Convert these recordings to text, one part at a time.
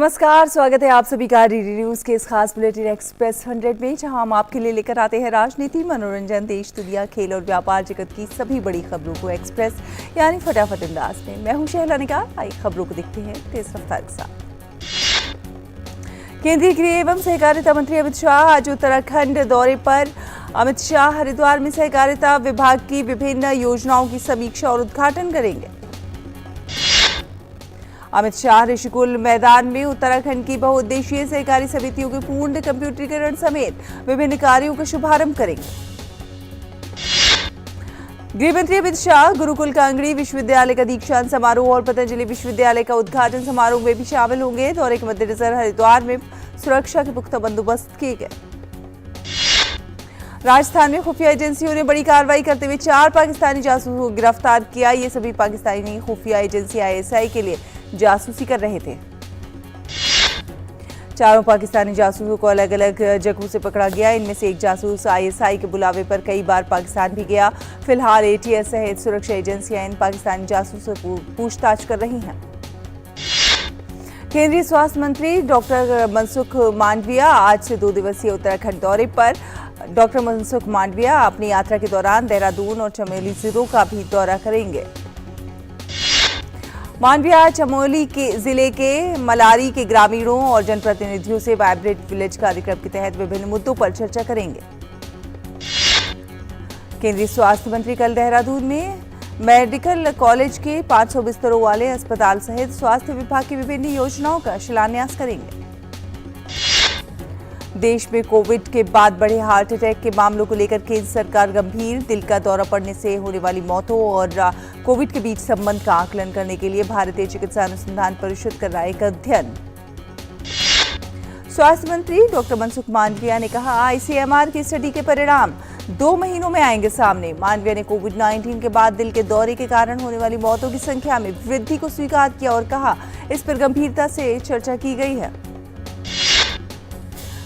नमस्कार, स्वागत है आप सभी का डीडी न्यूज के इस खास बुलेटिन एक्सप्रेस 100 में, जहां हम आपके लिए लेकर आते हैं राजनीति, मनोरंजन, देश दुनिया, खेल और व्यापार जगत की सभी बड़ी खबरों को एक्सप्रेस यानी फटाफट अंदाज में। मैं हूं शहला निगार। आई खबरों को देखते हैं तेज रफ्तार के साथ। केंद्रीय गृह एवं सहकारिता मंत्री अमित शाह आज उत्तराखंड दौरे पर। अमित शाह हरिद्वार में सहकारिता विभाग की विभिन्न योजनाओं की समीक्षा और उद्घाटन करेंगे। अमित शाह ऋषिकुल मैदान में उत्तराखंड की बहुउद्देशीय सहकारी समितियों के पूर्ण कंप्यूटरीकरण समेत विभिन्न कार्यों का शुभारंभ करेंगे। गृह मंत्री अमित शाह गुरुकुल कांगड़ी विश्वविद्यालय का दीक्षांत समारोह और पतंजलि विश्वविद्यालय का उद्घाटन समारोह में भी शामिल होंगे। दौरे के मद्देनजर हरिद्वार में सुरक्षा के पुख्ता बंदोबस्त किए गए। राजस्थान में खुफिया एजेंसियों ने बड़ी कार्रवाई करते हुए 4 पाकिस्तानी जासूसों को गिरफ्तार किया। ये सभी पाकिस्तानी खुफिया एजेंसी ISI के लिए जासूसी कर रहे थे। चारों पाकिस्तानी जासूसों को अलग अलग जगहों से पकड़ा गया। इनमें से एक जासूस ISI के बुलावे पर कई बार पाकिस्तान भी गया। फिलहाल ATS सहित सुरक्षा एजेंसियां इन पाकिस्तानी जासूसों को पूछताछ कर रही हैं। केंद्रीय स्वास्थ्य मंत्री डॉक्टर मनसुख मांडविया आज से 2 दिवसीय उत्तराखंड दौरे पर। डॉक्टर मनसुख मांडविया अपनी यात्रा के दौरान देहरादून और चमोली जिलों का भी दौरा करेंगे। मांडविया चमोली के जिले के मलारी के ग्रामीणों और जनप्रतिनिधियों से वाइब्रेंट विलेज कार्यक्रम के तहत विभिन्न मुद्दों पर चर्चा करेंगे। केंद्रीय स्वास्थ्य मंत्री कल देहरादून में मेडिकल कॉलेज के 500 बिस्तरों वाले अस्पताल सहित स्वास्थ्य विभाग की विभिन्न योजनाओं का शिलान्यास करेंगे। देश में कोविड के बाद बढ़े हार्ट अटैक के मामलों को लेकर केंद्र सरकार गंभीर। दिल का दौरा पड़ने से होने वाली मौतों और कोविड के बीच संबंध का आकलन करने के लिए भारतीय चिकित्सा अनुसंधान परिषद कर रहा है एक अध्ययन। स्वास्थ्य मंत्री डॉक्टर मनसुख मांडविया ने कहा, ICMR की स्टडी के परिणाम 2 महीनों में आएंगे सामने। मांडविया ने कोविड-19 के बाद दिल के दौरे के कारण होने वाली मौतों की संख्या में वृद्धि को स्वीकार किया और कहा, इस पर गंभीरता से चर्चा की गई है।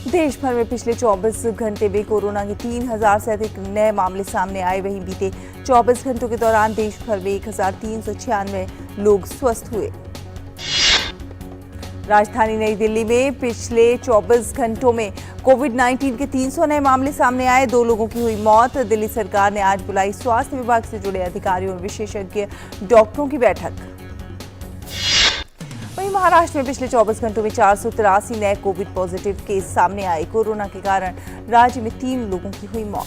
देश भर में पिछले 24 घंटे में कोरोना के 3000 से अधिक नए मामले सामने आए। वहीं बीते 24 घंटों के दौरान देश भर में 1396 लोग स्वस्थ हुए। राजधानी नई दिल्ली में पिछले 24 घंटों में कोविड-19 के 300 नए मामले सामने आए। 2 लोगों की हुई मौत। दिल्ली सरकार ने आज बुलाई स्वास्थ्य विभाग से जुड़े अधिकारियों और विशेषज्ञ डॉक्टरों की बैठक। वहीं महाराष्ट्र में पिछले 24 घंटों में 483 नए कोविड पॉजिटिव केस सामने आए। कोरोना के कारण राज्य में 3 लोगों की हुई मौत।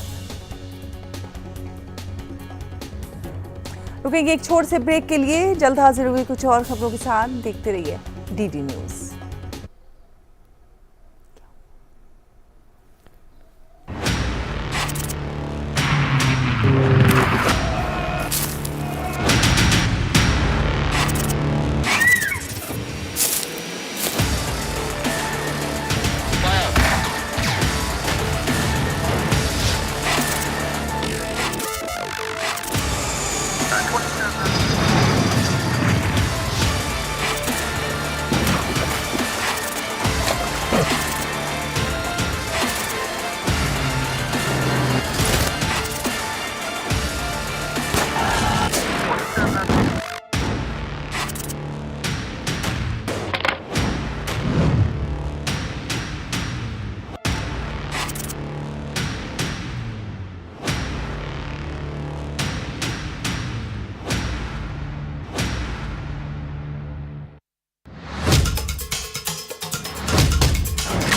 रुकेंगे एक छोटे से ब्रेक के लिए। जल्द हाजिर होंगे कुछ और खबरों के साथ। देखते रहिए डीडी न्यूज।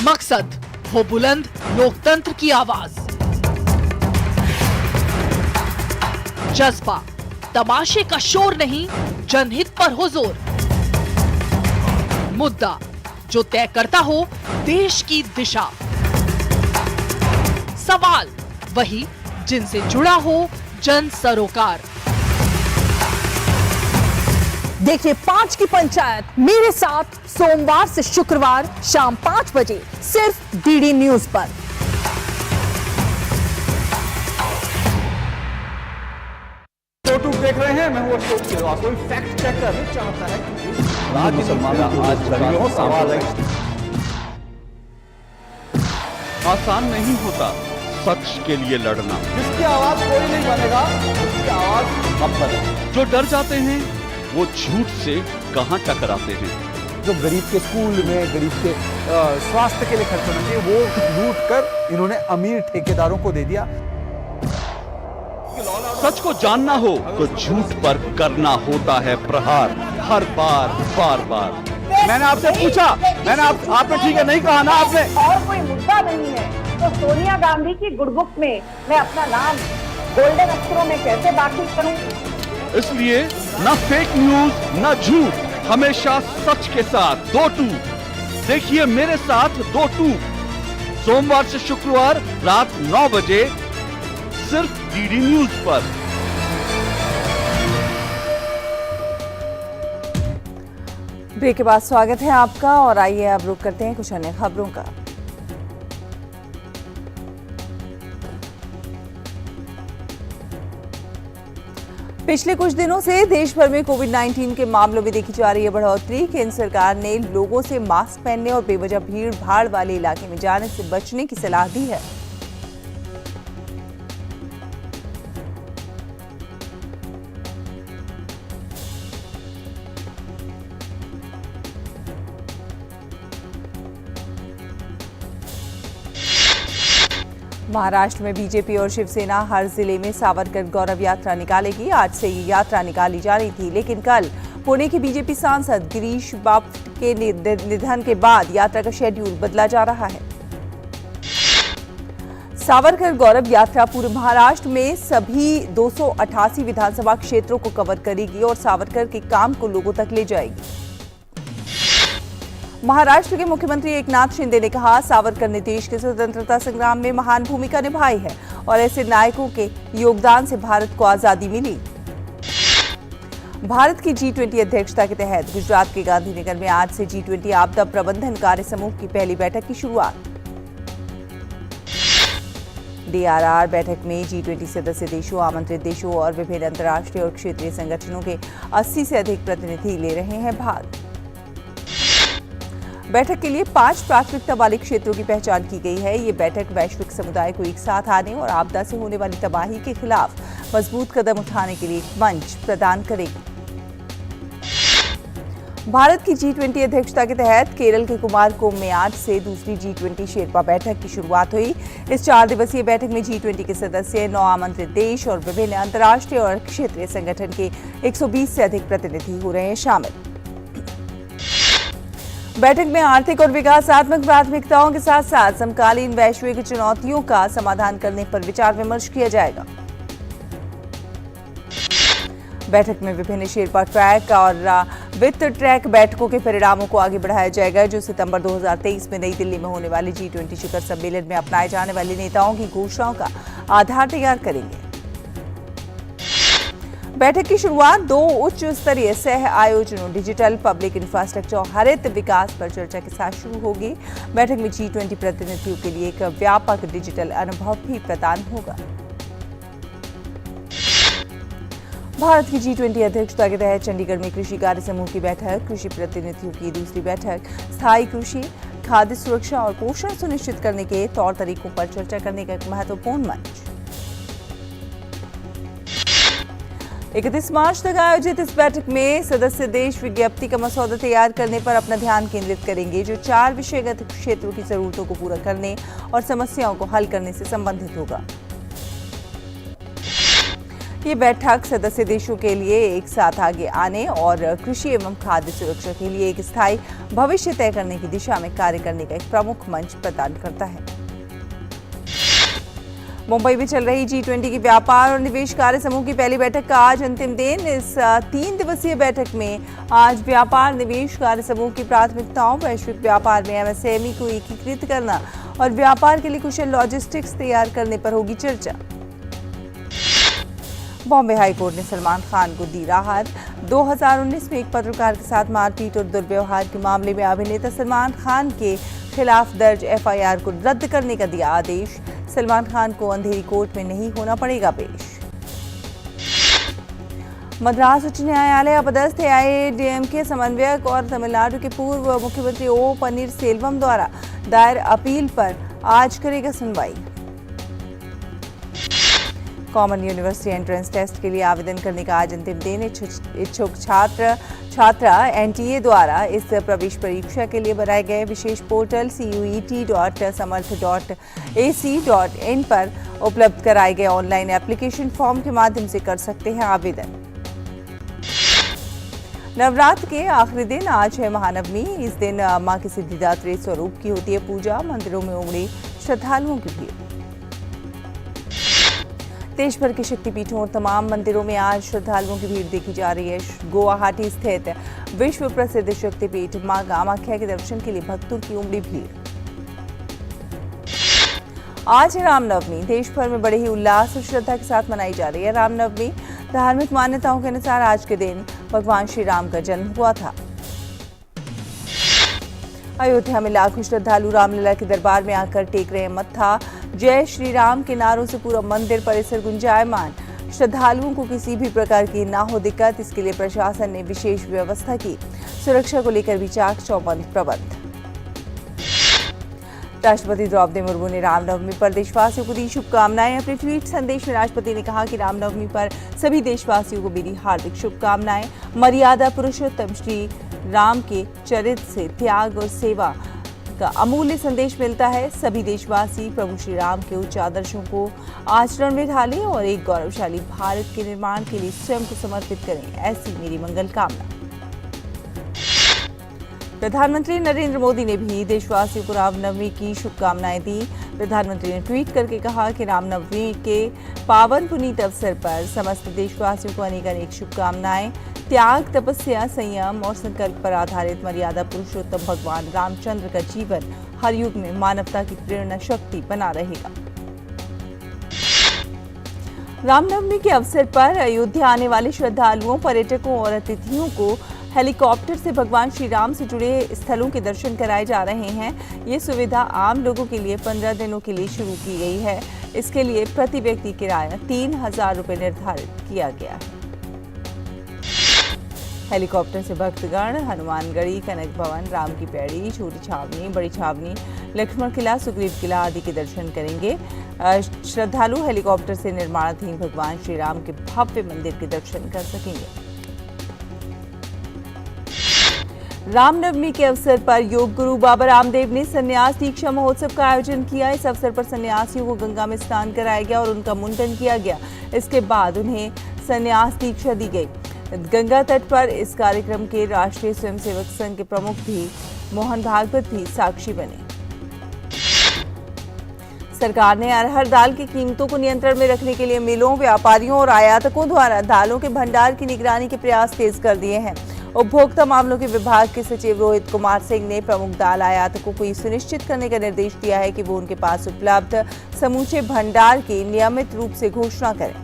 मकसद हो बुलंद लोकतंत्र की आवाज, जज्बा तमाशे का शोर नहीं, जनहित पर हो जोर, मुद्दा जो तय करता हो देश की दिशा, सवाल वही जिनसे जुड़ा हो जन सरोकार। देखिए 5 की पंचायत मेरे साथ सोमवार से शुक्रवार शाम 5 बजे सिर्फ डीडी न्यूज पर। फोटो देख रहे हैं, मैं हूं अशोक श्रीवास्तव। कोई फैक्ट चेकर नहीं चाहता है कि राज्य मुसलमान आज लड़ियों सवाल है। आसान नहीं होता सच के लिए लड़ना। जिसकी आवाज कोई नहीं बनेगा, उसकी आवाज हम बने। जो डर जाते हैं वो झूठ से कहां टकराते हैं। जो गरीब के स्कूल में, गरीब के स्वास्थ्य के लिए खर्च होना चाहिए, वो लूट कर इन्होंने अमीर ठेकेदारों को दे दिया। सच को जानना हो तो झूठ पर करना होता है प्रहार, हर बार बार बार। मैंने आपसे पूछा, आपने ठीक है नहीं कहा ना आपने। और कोई मुद्दा नहीं है तो सोनिया गांधी की गुडबुक में मैं अपना नाम गोल्डन अक्षरों में कैसे दाखिल करूं? इसलिए न फेक न्यूज न झूठ, हमेशा सच के साथ 2-2। देखिए मेरे साथ 2-2, सोमवार से शुक्रवार रात 9 बजे सिर्फ डीडी न्यूज पर। ब्रेक के बाद स्वागत है आपका और आइए अब रुक करते हैं कुछ अन्य खबरों का। पिछले कुछ दिनों से देश भर में कोविड-19 के मामलों में देखी जा रही है बढ़ोतरी। केंद्र सरकार ने लोगों से मास्क पहनने और बेवजह भीड़ भाड़ वाले इलाके में जाने से बचने की सलाह दी है। महाराष्ट्र में बीजेपी और शिवसेना हर जिले में सावरकर गौरव यात्रा निकालेगी। आज से ये यात्रा निकाली जा रही थी, लेकिन कल पुणे के बीजेपी सांसद गिरीश बापट के निधन के बाद यात्रा का शेड्यूल बदला जा रहा है। सावरकर गौरव यात्रा पूरे महाराष्ट्र में सभी 288 विधानसभा क्षेत्रों को कवर करेगी और सावरकर के काम को लोगों तक ले जाएगी। महाराष्ट्र के मुख्यमंत्री एकनाथ शिंदे ने कहा, सावरकर ने देश के स्वतंत्रता संग्राम में महान भूमिका निभाई है और ऐसे नायकों के योगदान से भारत को आजादी मिली। भारत की G20 अध्यक्षता के तहत गुजरात के गांधीनगर में आज से G20 आपदा प्रबंधन कार्य समूह की पहली बैठक की शुरुआत। DRR बैठक में G20 सदस्य देशों, आमंत्रित देशों और विभिन्न अंतर्राष्ट्रीय और क्षेत्रीय संगठनों के 80 से अधिक प्रतिनिधि ले रहे हैं भाग। बैठक के लिए 5 प्राथमिकता वाले क्षेत्रों की पहचान की गई है। ये बैठक वैश्विक समुदाय को एक साथ आने और आपदा से होने वाली तबाही के खिलाफ मजबूत कदम उठाने के लिए एक मंच प्रदान करेगी। भारत की G20 अध्यक्षता के तहत केरल के कुमारकोम में आज से दूसरी G20 शेरपा बैठक की शुरुआत हुई। इस 4 दिवसीय बैठक में G20 के सदस्य, 9 आमंत्रित देश और विभिन्न अंतर्राष्ट्रीय और क्षेत्रीय संगठन के 120 से अधिक प्रतिनिधि हो रहे हैं शामिल। बैठक में आर्थिक और विकासात्मक प्राथमिकताओं के साथ साथ समकालीन वैश्विक चुनौतियों का समाधान करने पर विचार विमर्श किया जाएगा। बैठक में विभिन्न शेरपा ट्रैक और वित्त ट्रैक बैठकों के परिणामों को आगे बढ़ाया जाएगा, जो सितंबर 2023 में नई दिल्ली में होने वाले G20 शिखर सम्मेलन में अपनाए जाने वाले नेताओं की घोषणाओं का आधार तैयार करेंगे। बैठक की शुरुआत 2 उच्च स्तरीय सह आयोजनों, डिजिटल पब्लिक इंफ्रास्ट्रक्चर और हरित विकास पर चर्चा के साथ शुरू होगी। बैठक में G20 प्रतिनिधियों के लिए एक व्यापक डिजिटल अनुभव भी प्रदान होगा। भारत की G20 अध्यक्षता के तहत चंडीगढ़ में कृषि कार्य समूह की बैठक, कृषि प्रतिनिधियों की दूसरी बैठक, स्थायी कृषि, खाद्य सुरक्षा और पोषण सुनिश्चित करने के तौर तरीकों पर चर्चा करने का एक महत्वपूर्ण मंच। 31 मार्च तक आयोजित इस बैठक में सदस्य देश विज्ञप्ति का मसौदा तैयार करने पर अपना ध्यान केंद्रित करेंगे, जो 4 विषयगत क्षेत्रों की जरूरतों को पूरा करने और समस्याओं को हल करने से संबंधित होगा। ये बैठक सदस्य देशों के लिए एक साथ आगे आने और कृषि एवं खाद्य सुरक्षा के लिए एक स्थायी भविष्य तय करने की दिशा में कार्य करने का एक प्रमुख मंच प्रदान करता है। मुंबई में चल रही G20 की व्यापार और निवेश कार्य समूह की पहली बैठक का आज अंतिम दिन। इस 3 दिवसीय बैठक में आज व्यापार निवेश कार्य समूह की प्राथमिकताओं, वैश्विक व्यापार में MSME को एकीकृत करना और व्यापार के लिए कुशल लॉजिस्टिक्स तैयार करने पर होगी चर्चा। बॉम्बे हाईकोर्ट ने सलमान खान को दी राहत। 2019 में एक पत्रकार के साथ मारपीट और दुर्व्यवहार के मामले में अभिनेता सलमान खान के खिलाफ दर्ज FIR को रद्द करने का दिया आदेश। सलमान खान को अंधेरी कोर्ट में नहीं होना पड़ेगा पेश। मद्रास उच्च न्यायालय अपदस्थ AIADMK समन्वयक और तमिलनाडु के पूर्व मुख्यमंत्री O पनीरसेल्वम द्वारा दायर अपील पर आज करेगा सुनवाई। कॉमन यूनिवर्सिटी एंट्रेंस टेस्ट के लिए आवेदन करने का आज अंतिम दिन। इच्छुक छात्रा एनटीए द्वारा इस प्रवेश परीक्षा के लिए बनाए गए विशेष पोर्टल cuet.samarth.ac.in पर उपलब्ध कराए गए ऑनलाइन एप्लीकेशन फॉर्म के माध्यम से कर सकते हैं आवेदन। नवरात्र के आखिरी दिन आज है महानवमी। इस दिन मां के सिद्धिदात्री स्वरूप की होती है पूजा। मंदिरों में उमड़ी श्रद्धालुओं की भीड़। देश भर के शक्तिपीठों और तमाम मंदिरों में आज श्रद्धालुओं की भीड़ देखी जा रही है। गुवाहाटी स्थित विश्व प्रसिद्ध शक्तिपीठ मां कामाख्या के दर्शन के लिए भक्तों की उमड़ी भीड़। आज है रामनवमी। देश भर में बड़े ही उल्लास और श्रद्धा के साथ मनाई जा रही है रामनवमी। धार्मिक मान्यताओं के अनुसार आज के दिन भगवान श्री राम का जन्म हुआ था। अयोध्या में लाखों श्रद्धालु रामलला के दरबार में आकर टेक रहे मत्था। जय श्री राम के नारों से पूरा मंदिर परिसर गुंजायमान। श्रद्धालुओं को किसी भी प्रकार की ना हो दिक्कत, इसके लिए प्रशासन ने विशेष व्यवस्था की। सुरक्षा को लेकर भी चाक चौबंद प्रबंध। राष्ट्रपति द्रौपदी मुर्मू ने रामनवमी पर देशवासियों को दी शुभकामनाएं। अपने ट्वीट संदेश में राष्ट्रपति ने कहा कि रामनवमी पर सभी देशवासियों को मेरी हार्दिक शुभकामनाएं। मर्यादा पुरुषोत्तम श्री राम के चरित्र से त्याग और सेवा का अमूल्य संदेश मिलता है। सभी देशवासी प्रभु श्री राम के उच्च आदर्शों को आचरण में ढालें और एक गौरवशाली भारत के निर्माण के लिए स्वयं को समर्पित करें, ऐसी मेरी मंगल कामना। प्रधानमंत्री नरेंद्र मोदी ने भी देशवासियों को रामनवमी की शुभकामनाएं दी। प्रधानमंत्री ने ट्वीट करके कहा कि रामनवमी के पावन पुनीत अवसर पर समस्त देशवासियों को अनेक शुभकामनाएं। त्याग, तपस्या, संयम और संकल्प पर आधारित मर्यादा पुरुषोत्तम भगवान रामचंद्र का जीवन हर युग में मानवता की प्रेरणा शक्ति बना रहेगा। रामनवमी के अवसर पर अयोध्या आने वाले श्रद्धालुओं, पर्यटकों और अतिथियों को हेलीकॉप्टर से भगवान श्री राम से जुड़े स्थलों के दर्शन कराए जा रहे हैं। ये सुविधा आम लोगों के लिए 15 दिनों के लिए शुरू की गई है। इसके लिए प्रति व्यक्ति किराया 3000 रुपये निर्धारित किया गया है। हेलीकॉप्टर से भक्तगण हनुमानगढ़ी, कनक भवन, राम की पैड़ी, छोटी छावनी, बड़ी छावनी, लक्ष्मण किला, सुग्रीव किला आदि के दर्शन करेंगे। श्रद्धालु हेलीकॉप्टर से निर्माणाधीन भगवान श्री राम के भव्य मंदिर के दर्शन कर सकेंगे। रामनवमी के अवसर पर योग गुरु बाबा रामदेव ने संन्यास दीक्षा महोत्सव का आयोजन किया। इस अवसर पर सन्यासियों को गंगा में स्नान कराया गया और उनका मुंडन किया गया। इसके बाद उन्हें संन्यास दीक्षा दी गई। गंगा तट पर इस कार्यक्रम के राष्ट्रीय स्वयंसेवक संघ के प्रमुख भी मोहन भागवत भी साक्षी बने। सरकार ने अरहर दाल की कीमतों को नियंत्रण में रखने के लिए मिलों, व्यापारियों और आयातकों द्वारा दालों के भंडार की निगरानी के प्रयास तेज कर दिए हैं। उपभोक्ता मामलों के विभाग के सचिव रोहित कुमार सिंह ने प्रमुख दाल आयातकों को ये सुनिश्चित करने का निर्देश दिया है कि वो उनके पास उपलब्ध समूचे भंडार की नियमित रूप से घोषणा करें।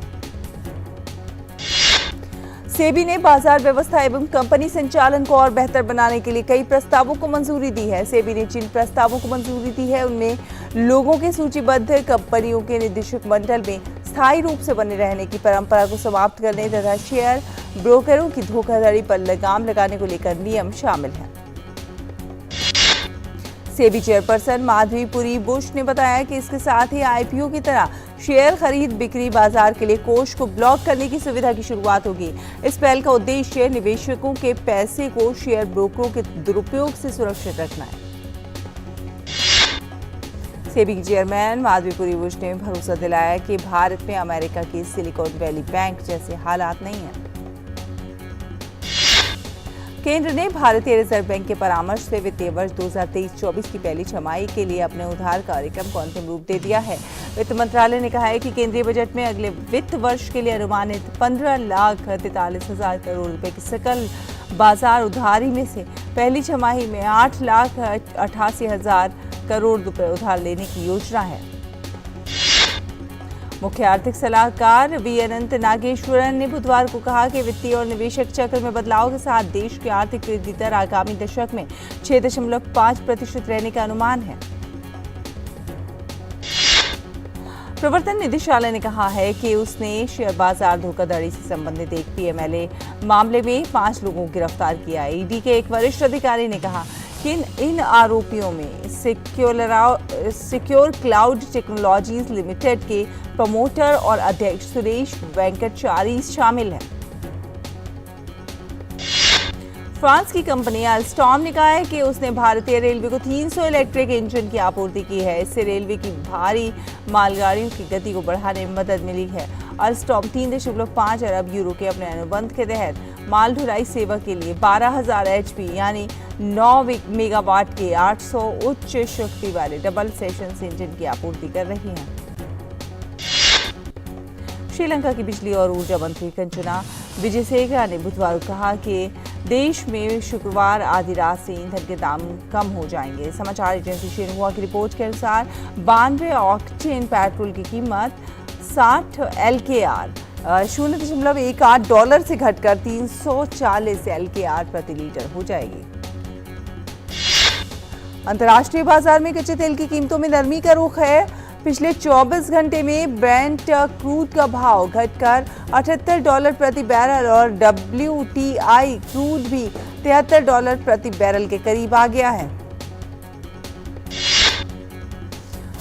सेबी ने बाजार व्यवस्था एवं कंपनी संचालन को और बेहतर बनाने के लिए कई प्रस्तावों को मंजूरी दी है। सेबी ने जिन प्रस्तावों को मंजूरी दी है उनमें लोगों के सूचीबद्ध कंपनियों के निदेशक मंडल में स्थायी रूप से बने रहने की परंपरा को समाप्त करने तथा शेयर ब्रोकरों की धोखाधड़ी पर लगाम लगाने को लेकर नियम शामिल हैं। सेबी चेयरपर्सन माधवी पुरी बुश ने बताया कि इसके साथ ही आईपीओ की तरह शेयर खरीद बिक्री बाजार के लिए कोष को ब्लॉक करने की सुविधा की शुरुआत होगी। इस पहल का उद्देश्य निवेशकों के पैसे को शेयर ब्रोकरों के दुरुपयोग से सुरक्षित रखना है। सेबी के चेयरमैन माधवी पुरी बुश ने भरोसा दिलाया कि भारत में अमेरिका की सिलिकॉन वैली बैंक जैसे हालात नहीं है। केंद्र ने भारतीय रिजर्व बैंक के परामर्श से वित्तीय वर्ष 2023-24 की पहली छमाही के लिए अपने उधार कार्यक्रम को अंतिम रूप दे दिया है। वित्त मंत्रालय ने कहा है कि केंद्रीय बजट में अगले वित्त वर्ष के लिए अनुमानित 15,43,000 करोड़ रुपए की सकल बाजार उधारी में से पहली छमाही में 8,88,000 करोड़ रुपए उधार लेने की योजना है। मुख्य आर्थिक सलाहकार वी अनंत नागेश्वरन ने बुधवार को कहा कि वित्तीय और निवेशक चक्र में बदलाव के साथ देश की आर्थिक वृद्धि दर आगामी दशक में 6.5% रहने का अनुमान है। प्रवर्तन निदेशालय ने कहा है कि उसने शेयर बाजार धोखाधड़ी से संबंधित एक पीएमएलए मामले में 5 लोगों को गिरफ्तार किया है। ईडी के एक वरिष्ठ अधिकारी ने कहा कि इन आरोपियों में सिक्योर क्लाउड टेक्नोलॉजीज लिमिटेड के प्रमोटर और अध्यक्ष सुरेश वेंकटचारी शामिल हैं। फ्रांस की कंपनी अल्स्टॉम ने कहा है कि उसने भारतीय रेलवे को 300 इलेक्ट्रिक इंजन की आपूर्ति की है। इससे रेलवे की भारी मालगाड़ियों की गति को बढ़ाने में मदद मिली है। अल्स्टॉम 3.5 अरब यूरो के अपने अनुबंध के तहत माल ढुलाई सेवा के लिए 12,000 HP यानी 9 मेगावाट के 800 उच्च शक्ति वाले डबल सेशन इंजन की आपूर्ति कर रही है। श्रीलंका की बिजली और ऊर्जा मंत्री कंचना विजयसेगरा ने बुधवार को कहा कि देश में शुक्रवार आधी रात से ईंधन के दाम कम हो जाएंगे। समाचार एजेंसी शिन्हुआ की रिपोर्ट के अनुसार 92 ऑक्टेन पेट्रोल की कीमत 60 LKR 0.18 डॉलर से घटकर 340 LKR प्रति लीटर हो जाएगी। अंतर्राष्ट्रीय बाजार में कच्चे तेल की कीमतों में नरमी का रुख है। पिछले 24 घंटे में ब्रेंट क्रूड का भाव घटकर $78 प्रति बैरल और WTI क्रूड भी $73 प्रति बैरल के करीब आ गया है।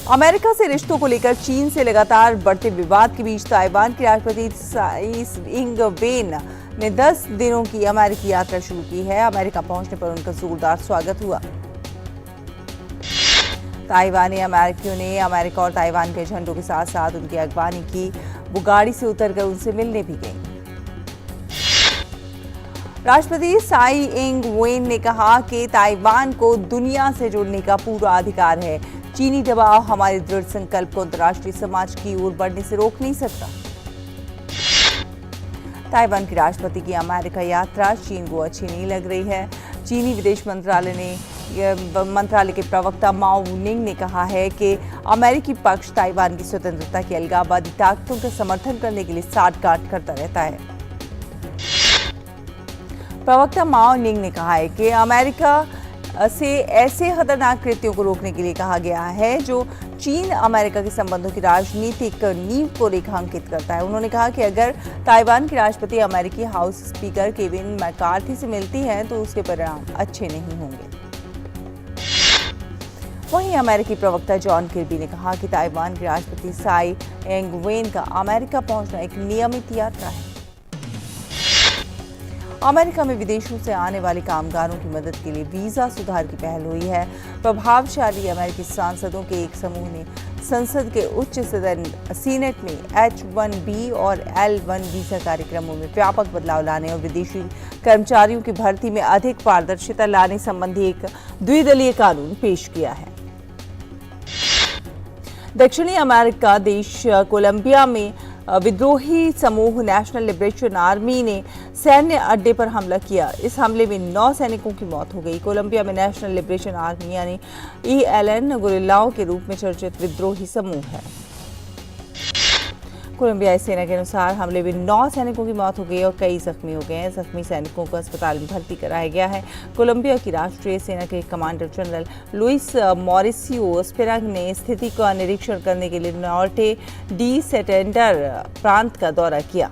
अमेरिका से रिश्तों को लेकर चीन से लगातार बढ़ते विवाद के बीच ताइवान के राष्ट्रपति साई इंग वेन ने 10 दिनों की अमेरिकी यात्रा शुरू की है। अमेरिका पहुंचने पर उनका जोरदार स्वागत हुआ। ताइवानी अमेरिकियों ने अमेरिका और ताइवान के झंडों के साथ साथ उनकी अगवानी की। वो गाड़ी से उतरकर उनसे मिलने भी गई। राष्ट्रपति साई इंग वेन ने कहा कि ताइवान को दुनिया से जोड़ने का पूरा अधिकार है। चीनी दबाव हमारे दृढ़ संकल्प को अंतर्राष्ट्रीय समाज की ओर बढ़ने से रोक नहीं सकता। ताइवान के राष्ट्रपति की अमेरिका यात्रा चीन को अच्छी नहीं लग रही है। चीनी विदेश मंत्रालय के प्रवक्ता माओ निंग ने कहा है कि अमेरिकी पक्ष ताइवान की स्वतंत्रता की अलगाववादी ताकतों का समर्थन करने के लिए साठगांठ करता रहता है। प्रवक्ता माओ निंग ने कहा है कि अमेरिका से ऐसे खतरनाक कृत्यों को रोकने के लिए कहा गया है जो चीन अमेरिका के संबंधों की राजनीतिक नींव को रेखांकित करता है। उन्होंने कहा कि अगर ताइवान के राष्ट्रपति अमेरिकी हाउस स्पीकर केविन मैकार्थी से मिलती हैं तो उसके परिणाम अच्छे नहीं होंगे। वहीं अमेरिकी प्रवक्ता जॉन किर्बी ने कहा कि ताइवान के राष्ट्रपति साई इंग वेन का अमेरिका पहुंचना एक नियमित यात्रा है। अमेरिका में विदेशों से आने वाले कामगारों की मदद के लिए वीजा सुधार की पहल हुई है। प्रभावशाली अमेरिकी सांसदों के एक समूह ने संसद के उच्च सदन सीनेट में H-1B और L-1 वीजा कार्यक्रमों में व्यापक बदलाव लाने और विदेशी कर्मचारियों की भर्ती में अधिक पारदर्शिता लाने संबंधी एक द्विदलीय कानून पेश किया है। दक्षिणी अमेरिका देश कोलंबिया में विद्रोही समूह नेशनल लिबरेशन आर्मी ने सैन्य अड्डे पर हमला किया। इस हमले में 9 सैनिकों की मौत हो गई। कोलंबिया में नेशनल लिबरेशन आर्मी यानी ELN गुरिल्लाओं के रूप में चर्चित विद्रोही समूह है। कोलंबियाई सेना के अनुसार हमले में 9 सैनिकों की मौत हो गई और कई जख्मी हो गए हैं। जख्मी सैनिकों को अस्पताल में भर्ती कराया गया है। कोलंबिया की राष्ट्रीय सेना के कमांडर जनरल लुइस मॉरिसियो स्पिराग ने स्थिति का निरीक्षण करने के लिए नॉर्टे डी सेटेंडर प्रांत का दौरा किया।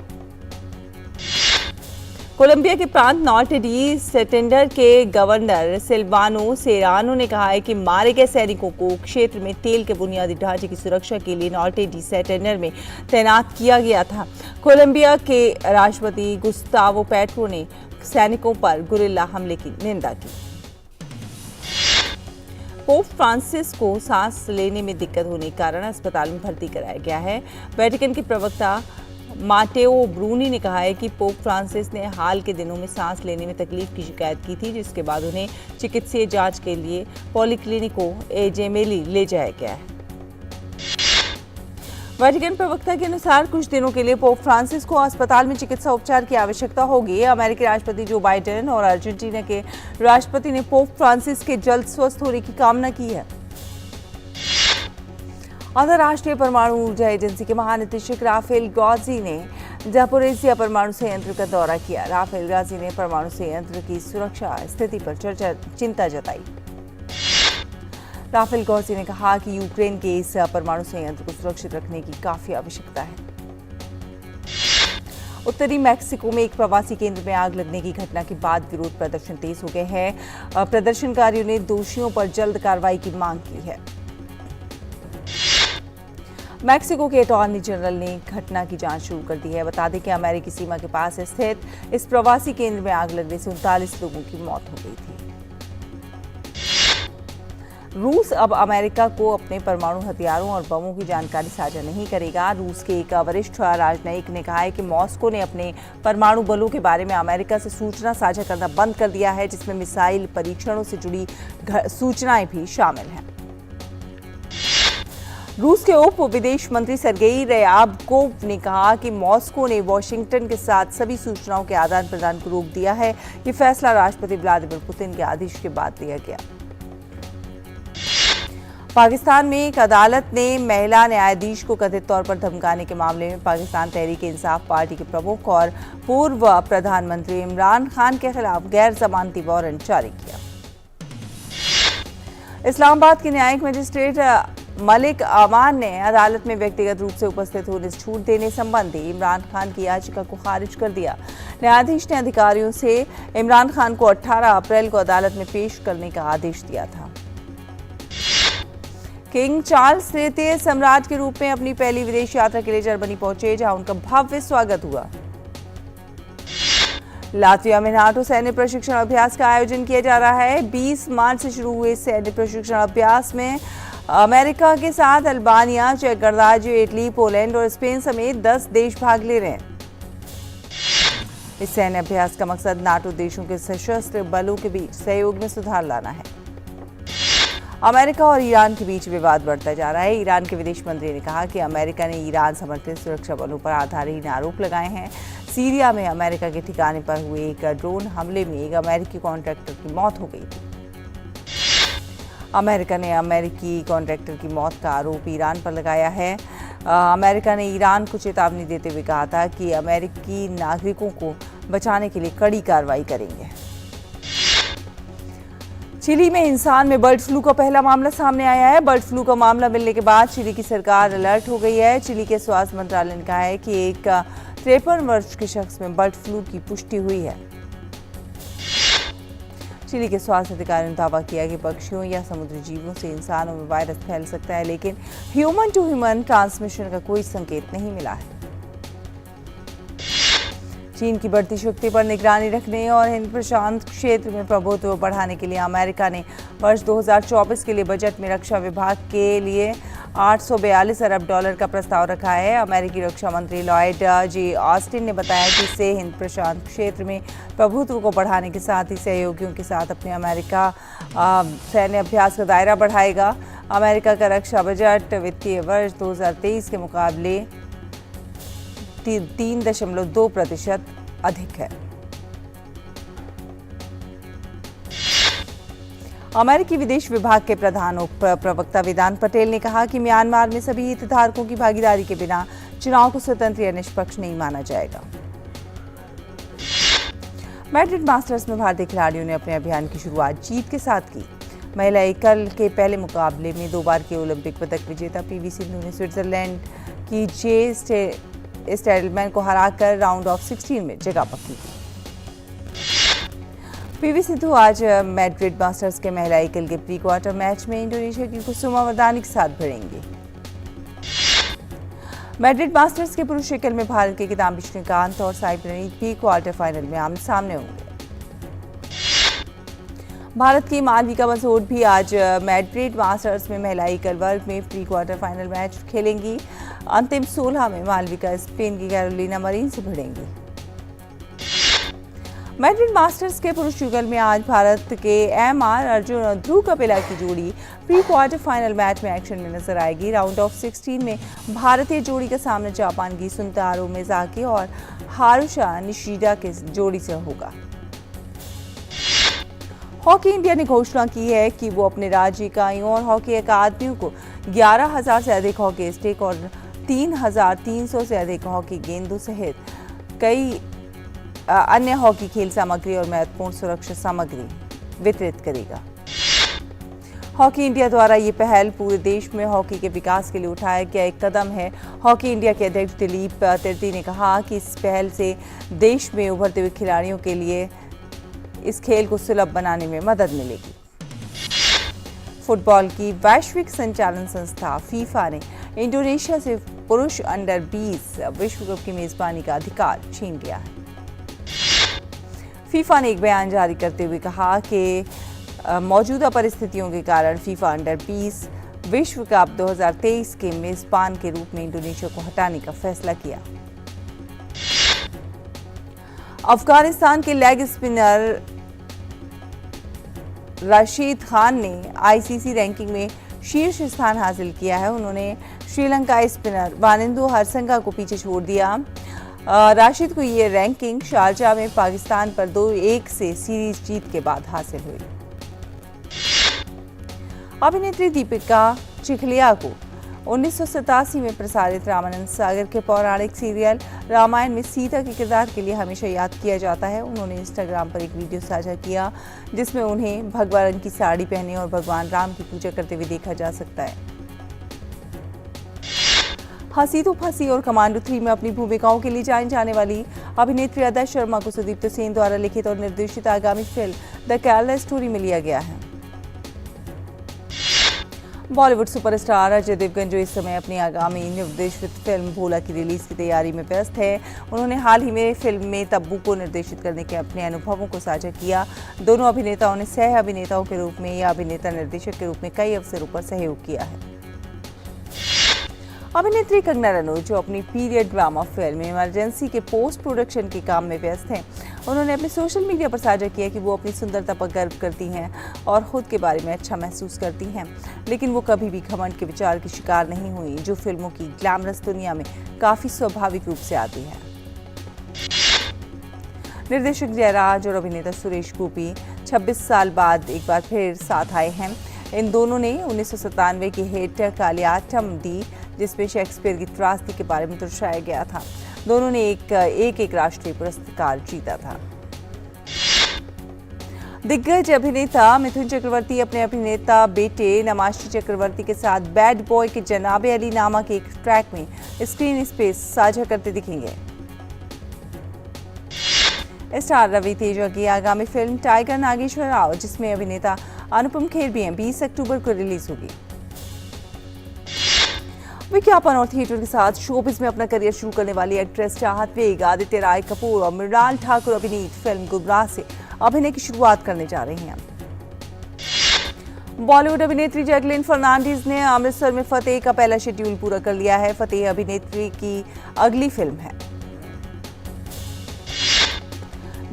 कोलंबिया के प्रांत नॉर्टे डी सेटेंडर के गवर्नर सिल्वानो सेरानो ने कहा है कि मारे गए सैनिकों को क्षेत्र में तेल के बुनियादी ढांचे की सुरक्षा के लिए नॉर्टे डी सेटेंडर में तैनात किया गया था। कोलंबिया के राष्ट्रपति गुस्तावो पेट्रो ने सैनिकों पर गुरिल्ला हमले की निंदा की। पोप फ्रांसिस को सांस लेने में दिक्कत होने के कारण अस्पताल में भर्ती कराया गया है। वेटिकन के प्रवक्ता माटेओ ब्रूनी ने कहा है कि पोप फ्रांसिस ने हाल के दिनों में सांस लेने में तकलीफ की शिकायत की थी, जिसके बाद उन्हें चिकित्सीय जांच के लिए पॉलीक्लिनिको एजेमेली ले जाया गया है। वेटिकन प्रवक्ता के अनुसार कुछ दिनों के लिए पोप फ्रांसिस को अस्पताल में चिकित्सा उपचार की आवश्यकता होगी। अमेरिकी राष्ट्रपति जो बाइडेन और अर्जेंटीना के राष्ट्रपति ने पोप फ्रांसिस के जल्द स्वस्थ होने की कामना की है। अंतर्राष्ट्रीय परमाणु ऊर्जा एजेंसी के महानिदेशक राफेल ग्रॉजी ने जापोरेजिया परमाणु संयंत्र का दौरा किया। राफेल ग्रॉजी ने परमाणु संयंत्र की सुरक्षा स्थिति पर चिंता जताई। राफेल ग्रॉजी ने कहा कि यूक्रेन के इस परमाणु संयंत्र को सुरक्षित रखने की काफी आवश्यकता है। उत्तरी मैक्सिको में एक प्रवासी केंद्र में आग लगने की घटना के बाद विरोध प्रदर्शन तेज हो गए हैं। प्रदर्शनकारियों ने दोषियों पर जल्द कार्रवाई की मांग की है। मैक्सिको के अटॉर्नी जनरल ने घटना की जांच शुरू कर दी है। बता दें कि अमेरिकी सीमा के पास स्थित इस प्रवासी केंद्र में आग लगने से 39 लोगों की मौत हो गई थी। रूस अब अमेरिका को अपने परमाणु हथियारों और बमों की जानकारी साझा नहीं करेगा। रूस के एक वरिष्ठ राजनयिक ने कहा है कि मॉस्को ने अपने परमाणु बलों के बारे में अमेरिका से सूचना साझा करना बंद कर दिया है, जिसमें मिसाइल परीक्षणों से जुड़ी सूचनाएं भी शामिल हैं। रूस के उप विदेश मंत्री सर्गेई रयाबकोव ने कहा कि मॉस्को ने वॉशिंगटन के साथ सभी सूचनाओं के आदान प्रदान को रोक दिया है। ये फैसला राष्ट्रपति व्लादिमीर पुतिन के आदेश के बाद लिया गया। पाकिस्तान में एक अदालत ने महिला न्यायाधीश को कथित तौर पर धमकाने के मामले में पाकिस्तान तहरीक-ए-इंसाफ पार्टी के प्रमुख और पूर्व प्रधानमंत्री इमरान खान के खिलाफ गैर जमानती वारंट जारी किया। इस्लामाबाद के न्यायिक मजिस्ट्रेट मलिक अमान ने अदालत में व्यक्तिगत रूप से उपस्थित होने से छूट देने संबंधी इमरान खान की याचिका को खारिज कर दिया। न्यायाधीश ने अधिकारियों से इमरान खान को 18 अप्रैल को अदालत में पेश करने का आदेश दिया था। किंग चार्ल्स तृतीय सम्राट के रूप में अपनी पहली विदेश यात्रा के लिए जर्मनी पहुंचे, जहां उनका भव्य स्वागत हुआ। लातविया में नाटो सैन्य प्रशिक्षण अभ्यास का आयोजन किया जा रहा है। 20 मार्च से शुरू हुए सैन्य प्रशिक्षण अभ्यास में अमेरिका के साथ अल्बानिया, चेक गणराज्य, इटली, पोलैंड और स्पेन समेत 10 देश भाग ले रहे हैं। इस सैन्य अभ्यास का मकसद नाटो देशों के सशस्त्र बलों के बीच सहयोग में सुधार लाना है। अमेरिका और ईरान के बीच विवाद बढ़ता जा रहा है। ईरान के विदेश मंत्री ने कहा कि अमेरिका ने ईरान समर्थित सुरक्षा बलों पर आधारहीन आरोप लगाए हैं। सीरिया में अमेरिका के ठिकाने पर हुए एक ड्रोन हमले में एक अमेरिकी कॉन्ट्रैक्टर की मौत हो गई थी। अमेरिका ने अमेरिकी कॉन्ट्रैक्टर की मौत का आरोप ईरान पर लगाया है। अमेरिका ने ईरान को चेतावनी देते हुए कहा था कि अमेरिकी नागरिकों को बचाने के लिए कड़ी कार्रवाई करेंगे। चिली में इंसान में बर्ड फ्लू का पहला मामला सामने आया है। बर्ड फ्लू का मामला मिलने के बाद चिली की सरकार अलर्ट हो गई है। चिली के स्वास्थ्य मंत्रालय ने कहा है कि एक 53 वर्ष के शख्स में बर्ड फ्लू की पुष्टि हुई है। चिली के स्वास्थ्य अधिकारियों ने दावा किया कि पक्षियों या समुद्री जीवों से इंसानों में वायरस फैल सकता है, लेकिन ह्यूमन टू ह्यूमन ट्रांसमिशन का कोई संकेत नहीं मिला है। चीन की बढ़ती शक्ति पर निगरानी रखने और हिंद प्रशांत क्षेत्र में प्रभुत्व बढ़ाने के लिए अमेरिका ने वर्ष 2024 के लिए बजट में रक्षा विभाग के लिए $842 अरब का प्रस्ताव रखा है। अमेरिकी रक्षा मंत्री लॉयड जे ऑस्टिन ने बताया कि इससे हिंद प्रशांत क्षेत्र में प्रभुत्व को बढ़ाने के साथ ही सहयोगियों के साथ अपने अमेरिका सैन्य अभ्यास का दायरा बढ़ाएगा। अमेरिका का रक्षा बजट वित्तीय वर्ष 2023 के मुकाबले 3.2% अधिक है। अमेरिकी विदेश विभाग के प्रधान उप प्रवक्ता वेदांत पटेल ने कहा कि म्यांमार में सभी हितधारकों की भागीदारी के बिना चुनाव को स्वतंत्र या निष्पक्ष नहीं माना जाएगा। मैड्रिड मास्टर्स में भारतीय खिलाड़ियों ने अपने अभियान की शुरुआत जीत के साथ की। महिला एकल के पहले मुकाबले में 2 बार के ओलंपिक पदक विजेता पीवी सिंधु ने स्विट्जरलैंड की जे स्टेडलमैन को हराकर राउंड ऑफ 16 में जगह पकड़ी थी। पीवी सिंधु आज मैड्रिड मास्टर्स के महिला एकल के प्री क्वार्टर मैच में इंडोनेशिया की कुसुमा वरदानी के साथ भिड़ेंगी। मैड्रिड मास्टर्स के पुरुष एकल में भारत के किदाम्बी श्रीकांत और साई प्रणीत भी क्वार्टर फाइनल में आमने सामने होंगे। भारत की मालविका बंसोड भी आज मैड्रिड मास्टर्स में महिला एकल वर्ग में प्री क्वार्टर फाइनल मैच खेलेंगी। अंतिम 16 में मालविका स्पेन की कैरोलिना मरीन से भिड़ेंगी। मैड्रिड मास्टर्स के पुरुष युगल में आज भारत के एमआर अर्जुन और ध्रुव कपिला की जोड़ी प्री क्वार्टर फाइनल मैच में एक्शन में नजर आएगी। राउंड ऑफ 16 में भारतीय जोड़ी का सामना जापान की सुंतारो मिज़ाकी और हारुशा निशिदा के जोड़ी से होगा। हॉकी इंडिया ने घोषणा की है कि वो अपने राज्य इकाइयों और हॉकी अकादमियों को 11,000 से अधिक हॉकी स्टिक और 3,300 से अधिक हॉकी गेंदों सहित कई अन्य हॉकी खेल सामग्री और महत्वपूर्ण सुरक्षा सामग्री वितरित करेगा। हॉकी इंडिया द्वारा ये पहल पूरे देश में हॉकी के विकास के लिए उठाया गया एक कदम है। हॉकी इंडिया के अध्यक्ष दिलीप तिर्ती ने कहा कि इस पहल से देश में उभरते हुए खिलाड़ियों के लिए इस खेल को सुलभ बनाने में मदद मिलेगी। फुटबॉल की वैश्विक संचालन संस्था फीफा ने इंडोनेशिया से पुरुष अंडर 20 विश्व कप की मेजबानी का अधिकार छीन लिया है। फीफा ने एक बयान जारी करते हुए कहा कि मौजूदा परिस्थितियों के कारण फीफा अंडर 20 विश्व कप 2023 के मेजबान के रूप में इंडोनेशिया को हटाने का फैसला किया। अफगानिस्तान के लेग स्पिनर राशिद खान ने आईसीसी रैंकिंग में शीर्ष स्थान हासिल किया है। उन्होंने श्रीलंकाई स्पिनर वानिंदु हरसंगा को पीछे छोड़ दिया। राशिद को ये रैंकिंग शारजाह में पाकिस्तान पर 2-1 से सीरीज जीत के बाद हासिल हुई। अभिनेत्री दीपिका चिखलिया को 1987 में प्रसारित रामानंद सागर के पौराणिक सीरियल रामायण में सीता के किरदार के लिए हमेशा याद किया जाता है। उन्होंने इंस्टाग्राम पर एक वीडियो साझा किया जिसमें उन्हें भगवा रंग की साड़ी पहने और भगवान राम की पूजा करते हुए देखा जा सकता है। हंसी तो फांसी और कमांडो 3 में अपनी भूमिकाओं के लिए जानी जाने वाली अभिनेत्री अदा शर्मा को सुदीप्त सेन द्वारा लिखित और निर्देशित आगामी फिल्म द केरला स्टोरी में लिया गया है। बॉलीवुड सुपरस्टार अजय देवगन जो इस समय अपनी आगामी निर्देशित फिल्म भोला की रिलीज की तैयारी में व्यस्त है, उन्होंने हाल ही में फिल्म में तब्बू को निर्देशित करने के अपने अनुभवों को साझा किया। दोनों अभिनेताओं ने सह अभिनेताओं के रूप में या अभिनेता निर्देशक के रूप में कई अवसरों पर सहयोग किया है। अभिनेत्री कंगना रनौत जो अपनी पीरियड ड्रामा फिल्म इमरजेंसी के पोस्ट प्रोडक्शन के काम में व्यस्त हैं, उन्होंने अपने सोशल मीडिया पर साझा किया कि वो अपनी सुंदरता पर गर्व करती हैं और खुद के बारे में अच्छा महसूस करती हैं, लेकिन वो कभी भी घमंड के विचार की शिकार नहीं हुई जो फिल्मों की ग्लैमरस दुनिया में काफी स्वाभाविक रूप से आती है। निर्देशक जयराज और अभिनेता सुरेश गोपी 26 साल बाद एक बार फिर साथ आए हैं। इन दोनों ने 1997 की हिट कालियाट्टम दी जिसमें शेक्सपियर की त्रासदी के बारे में दर्शाया गया था। दोनों ने एक राष्ट्रीय पुरस्कार जीता था। दिग्गज अभिनेता मिथुन चक्रवर्ती अपने अभिनेता बेटे नमाशी चक्रवर्ती के साथ बैड बॉय के जनाबे अली नामक एक ट्रैक में स्क्रीन स्पेस साझा करते दिखेंगे। स्टार रवि तेजा की आगामी फिल्म टाइगर नागेश्वर राव जिसमें अभिनेता अनुपम खेर भी हैं 20 अक्टूबर को रिलीज होगी। विज्ञापन और थिएटर के साथ शोबिज में अपना करियर शुरू करने वाली एक्ट्रेस चाहत बेग, आदित्य राय कपूर और मृणाल ठाकुर अभिनीत फिल्म गुमराह से अभिनय की शुरुआत करने जा रही हैं। बॉलीवुड अभिनेत्री जैकलिन फर्नांडीज ने अमृतसर में फतेह का पहला शेड्यूल पूरा कर लिया है। फतेह अभिनेत्री की अगली फिल्म है।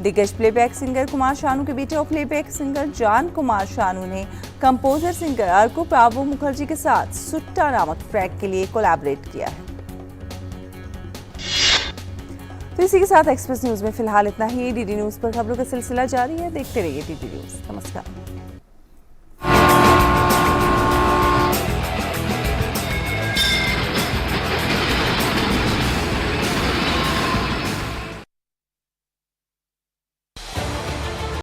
दिग्गज प्लेबैक सिंगर कुमार शानू के बेटे और प्लेबैक सिंगर जान कुमार शानू ने कंपोजर सिंगर अर्को प्रावो मुखर्जी के साथ सुट्टा नामक ट्रैक के लिए कोलैबोरेट किया है। तो इसी के साथ एक्सप्रेस न्यूज में फिलहाल इतना ही। डीडी न्यूज पर खबरों का सिलसिला जारी है। देखते रहिए डीडी न्यूज। नमस्कार।